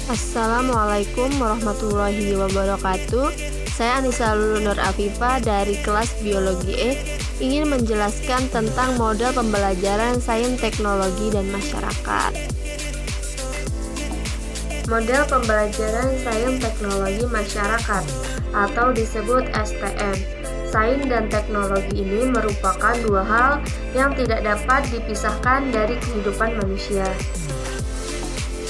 Assalamualaikum warahmatullahi wabarakatuh. Saya Anissa Nur Afifah dari kelas Biologi E ingin menjelaskan tentang model pembelajaran sains, teknologi, dan masyarakat. Model pembelajaran sains, teknologi, masyarakat atau disebut STM. Sains dan teknologi ini merupakan dua hal yang tidak dapat dipisahkan dari kehidupan manusia.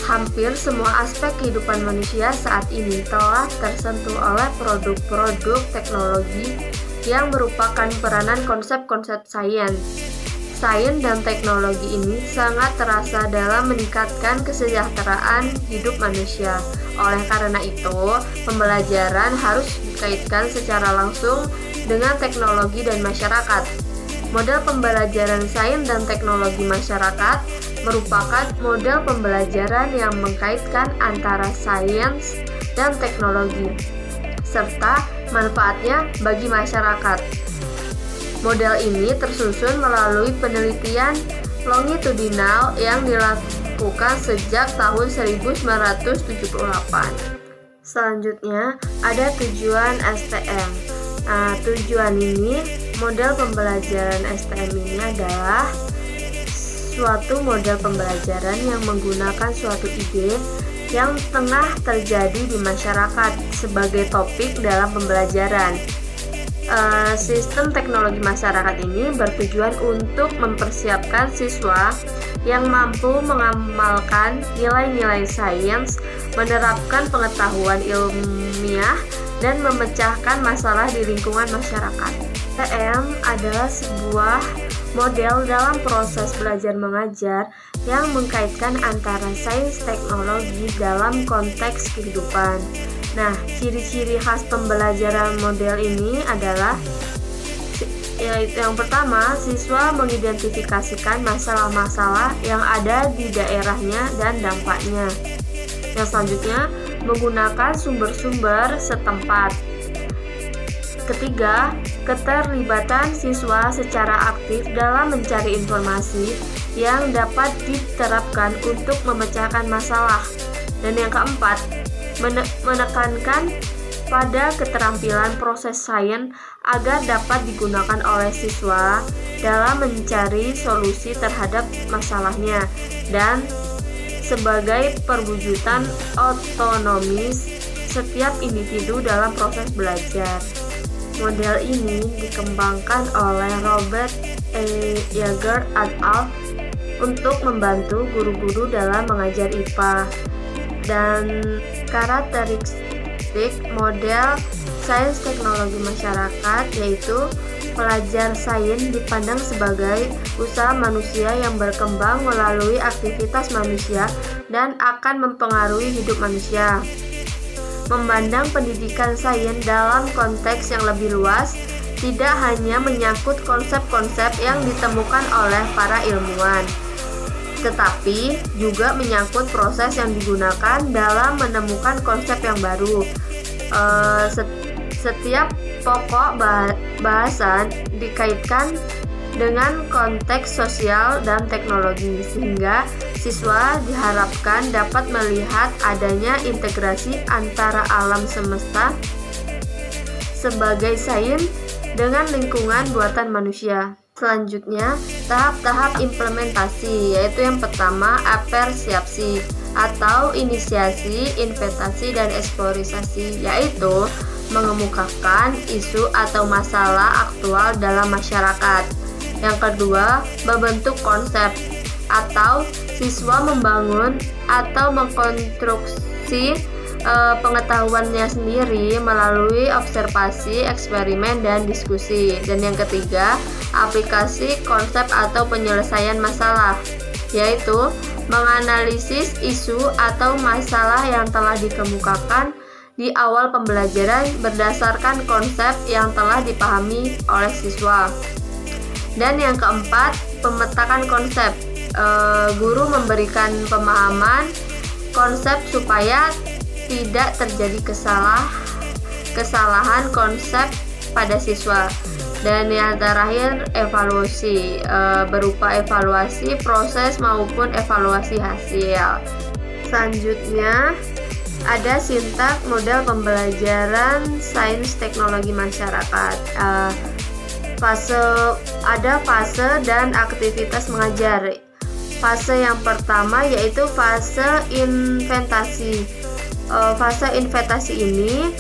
Hampir semua aspek kehidupan manusia saat ini telah tersentuh oleh produk-produk teknologi yang merupakan peranan konsep-konsep sains. Sains dan teknologi ini sangat terasa dalam meningkatkan kesejahteraan hidup manusia. Oleh karena itu, pembelajaran harus dikaitkan secara langsung dengan teknologi dan masyarakat. Model pembelajaran sains dan teknologi masyarakat merupakan model pembelajaran yang mengkaitkan antara sains dan teknologi, serta manfaatnya bagi masyarakat. Model ini tersusun melalui penelitian longitudinal yang dilakukan sejak tahun 1978. Selanjutnya, ada tujuan STM. Tujuan ini, model pembelajaran STM ini adalah suatu model pembelajaran yang menggunakan suatu ide yang tengah terjadi di masyarakat sebagai topik dalam pembelajaran. Sistem teknologi masyarakat ini bertujuan untuk mempersiapkan siswa yang mampu mengamalkan nilai-nilai sains, menerapkan pengetahuan ilmiah, dan memecahkan masalah di lingkungan masyarakat. STM adalah sebuah model dalam proses belajar mengajar yang mengkaitkan antara sains teknologi dalam konteks kehidupan. Nah, ciri-ciri khas pembelajaran model ini adalah yaitu yang pertama, siswa mengidentifikasikan masalah-masalah yang ada di daerahnya dan dampaknya. Yang selanjutnya, menggunakan sumber-sumber setempat. Ketiga, keterlibatan siswa secara aktif dalam mencari informasi yang dapat diterapkan untuk memecahkan masalah. Dan yang keempat, menekankan pada keterampilan proses sains agar dapat digunakan oleh siswa dalam mencari solusi terhadap masalahnya dan sebagai perwujudan otonomis setiap individu dalam proses belajar. Model ini dikembangkan oleh Robert E. Yeager et al. Untuk membantu guru-guru dalam mengajar IPA. Dan karakteristik model sains teknologi masyarakat yaitu pelajar sains dipandang sebagai usaha manusia yang berkembang melalui aktivitas manusia dan akan mempengaruhi hidup manusia. Memandang pendidikan sains dalam konteks yang lebih luas, tidak hanya menyangkut konsep-konsep yang ditemukan oleh para ilmuwan, tetapi juga menyangkut proses yang digunakan dalam menemukan konsep yang baru. Setiap pokok bahasan dikaitkan dengan konteks sosial dan teknologi, sehingga siswa diharapkan dapat melihat adanya integrasi antara alam semesta sebagai sains dengan lingkungan buatan manusia. Selanjutnya, tahap-tahap implementasi, yaitu yang pertama, apersiapsi atau inisiasi, investasi, dan eksplorasi, yaitu mengemukakan isu atau masalah aktual dalam masyarakat. Yang kedua, membentuk konsep atau siswa membangun atau mengkonstruksi pengetahuannya sendiri melalui observasi, eksperimen, dan diskusi. Dan yang ketiga, aplikasi konsep atau penyelesaian masalah, yaitu menganalisis isu atau masalah yang telah dikemukakan di awal pembelajaran berdasarkan konsep yang telah dipahami oleh siswa. Dan yang keempat, pemetakan konsep. Guru memberikan pemahaman konsep supaya tidak terjadi kesalahan konsep pada siswa. Dan yang terakhir, evaluasi, berupa evaluasi proses maupun evaluasi hasil. Selanjutnya, ada sintak model pembelajaran sains teknologi masyarakat. Fase dan aktivitas mengajar. Fase yang pertama yaitu fase inventasi. Fase inventasi ini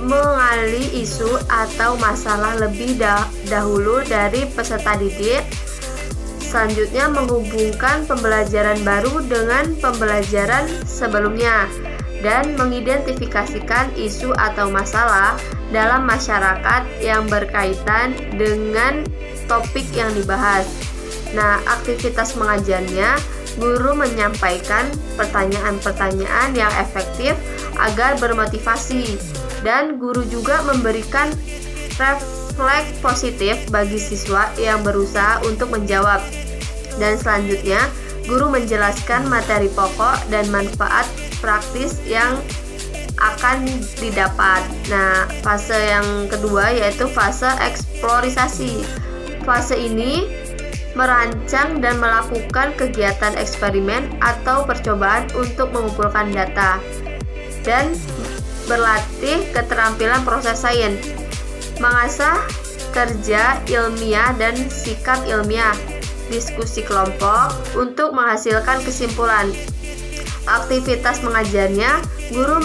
mengali isu atau masalah lebih dahulu dari peserta didik. Selanjutnya menghubungkan pembelajaran baru dengan pembelajaran sebelumnya dan mengidentifikasikan isu atau masalah dalam masyarakat yang berkaitan dengan topik yang dibahas. Nah, aktivitas mengajarnya, guru menyampaikan pertanyaan-pertanyaan yang efektif agar bermotivasi, dan guru juga memberikan refleks positif bagi siswa yang berusaha untuk menjawab. Dan selanjutnya, guru menjelaskan materi pokok dan manfaat praktis yang akan didapat. Nah, fase yang kedua yaitu fase eksplorisasi. Fase ini merancang dan melakukan kegiatan eksperimen atau percobaan untuk mengumpulkan data dan berlatih keterampilan proses sains, mengasah kerja ilmiah dan sikap ilmiah, diskusi kelompok untuk menghasilkan kesimpulan. Aktivitas mengajarnya, guru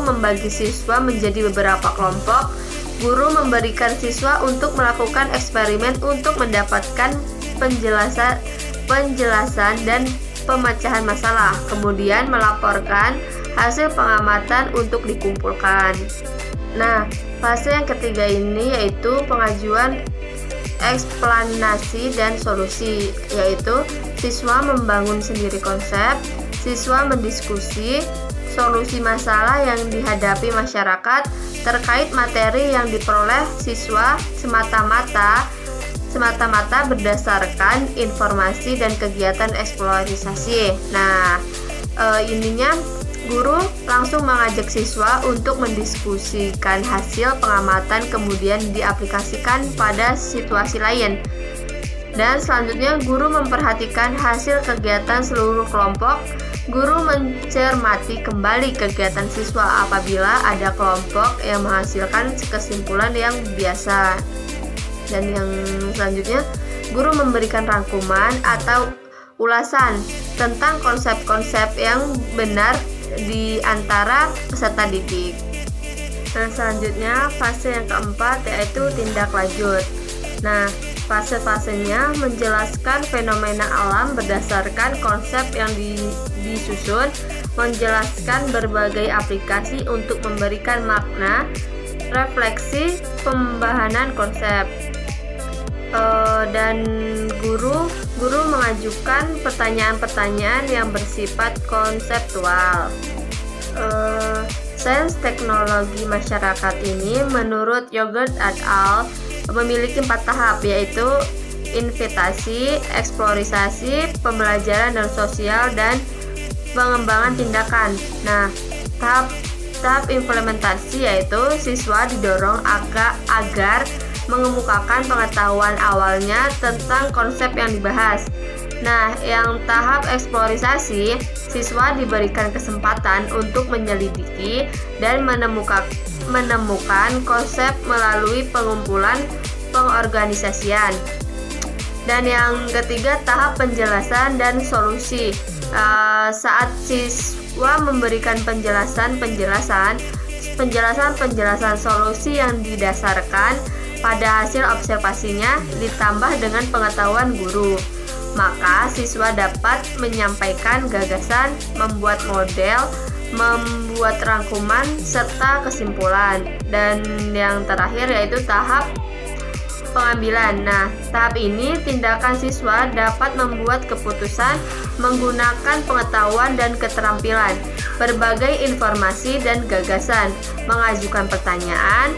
membagi siswa menjadi beberapa kelompok. Guru memberikan siswa untuk melakukan eksperimen untuk mendapatkan penjelasan dan pemecahan masalah, kemudian melaporkan hasil pengamatan untuk dikumpulkan. Nah, fase yang ketiga ini yaitu pengajuan eksplanasi dan solusi, yaitu siswa membangun sendiri konsep, siswa mendiskusi solusi masalah yang dihadapi masyarakat terkait materi yang diperoleh siswa semata-mata berdasarkan informasi dan kegiatan eksplorisasi. Nah, ininya guru langsung mengajak siswa untuk mendiskusikan hasil pengamatan kemudian diaplikasikan pada situasi lain. Dan selanjutnya guru memperhatikan hasil kegiatan seluruh kelompok. Guru mencermati kembali kegiatan siswa apabila ada kelompok yang menghasilkan kesimpulan yang biasa. Dan yang selanjutnya, guru memberikan rangkuman atau ulasan tentang konsep-konsep yang benar di antara peserta didik. Nah, selanjutnya fase yang keempat yaitu tindak lanjut. Nah, fase-fasenya menjelaskan fenomena alam berdasarkan konsep yang disusun, menjelaskan berbagai aplikasi untuk memberikan makna, refleksi, pembahanan konsep. Dan guru mengajukan pertanyaan-pertanyaan yang bersifat konseptual. Sains teknologi masyarakat ini menurut Yogurt et al. Memiliki 4 tahap, yaitu inventasi, eksplorisasi, pembelajaran dan sosial, dan pengembangan tindakan. Nah, tahap implementasi yaitu siswa didorong agar mengemukakan pengetahuan awalnya tentang konsep yang dibahas. Nah, yang tahap eksplorisasi, siswa diberikan kesempatan untuk menyelidiki dan menemukan konsep melalui pengumpulan pengorganisasian. Dan yang ketiga, tahap penjelasan dan solusi. Saat siswa memberikan penjelasan solusi yang didasarkan pada hasil observasinya ditambah dengan pengetahuan guru, maka siswa dapat menyampaikan gagasan, membuat model, membuat rangkuman, serta kesimpulan. Dan yang terakhir yaitu tahap pengambilan. Nah, tahap ini tindakan siswa dapat membuat keputusan menggunakan pengetahuan dan keterampilan, berbagai informasi dan gagasan, mengajukan pertanyaan,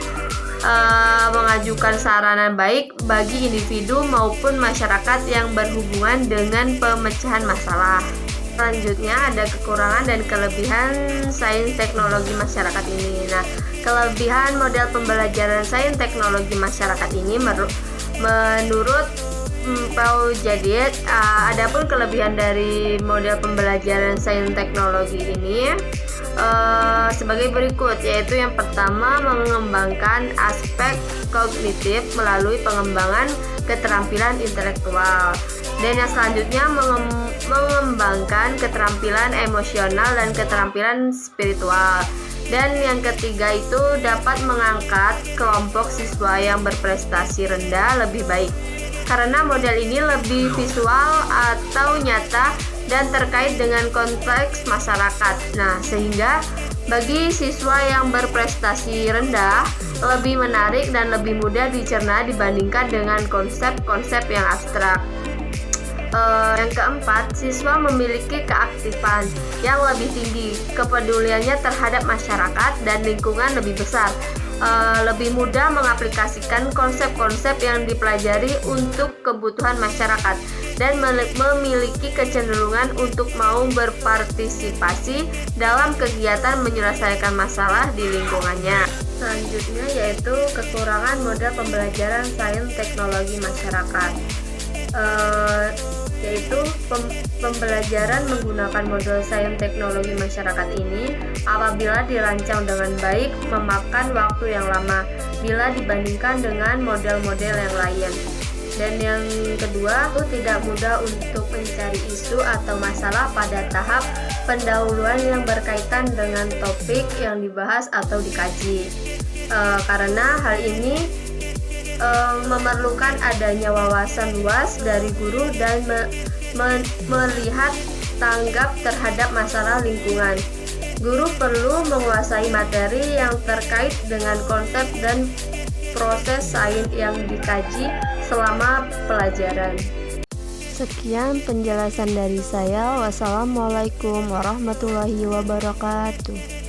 mengajukan saran baik bagi individu maupun masyarakat yang berhubungan dengan pemecahan masalah. Selanjutnya ada kekurangan dan kelebihan sains teknologi masyarakat ini. Nah, kelebihan model pembelajaran sains teknologi masyarakat ini menurut Jadi, adapun kelebihan dari model pembelajaran sains teknologi ini sebagai berikut, yaitu yang pertama mengembangkan aspek kognitif melalui pengembangan keterampilan intelektual, dan yang selanjutnya mengembangkan keterampilan emosional dan keterampilan spiritual, dan yang ketiga itu dapat mengangkat kelompok siswa yang berprestasi rendah lebih baik karena model ini lebih visual atau nyata dan terkait dengan konteks masyarakat. Nah, sehingga bagi siswa yang berprestasi rendah lebih menarik dan lebih mudah dicerna dibandingkan dengan konsep-konsep yang abstrak. Yang keempat, siswa memiliki keaktifan yang lebih tinggi, kepeduliannya terhadap masyarakat dan lingkungan lebih besar, lebih mudah mengaplikasikan konsep-konsep yang dipelajari untuk kebutuhan masyarakat, dan memiliki kecenderungan untuk mau berpartisipasi dalam kegiatan menyelesaikan masalah di lingkungannya. Selanjutnya yaitu kekurangan model pembelajaran sains teknologi masyarakat, yaitu pembelajaran menggunakan model sains teknologi masyarakat ini apabila dirancang dengan baik memakan waktu yang lama bila dibandingkan dengan model-model yang lain. Dan yang kedua, itu tidak mudah untuk mencari isu atau masalah pada tahap pendahuluan yang berkaitan dengan topik yang dibahas atau dikaji, karena hal ini memerlukan adanya wawasan luas dari guru dan melihat tanggap terhadap masalah lingkungan. Guru perlu menguasai materi yang terkait dengan konsep dan proses sains yang dikaji selama pelajaran. Sekian penjelasan dari saya. Wassalamualaikum warahmatullahi wabarakatuh.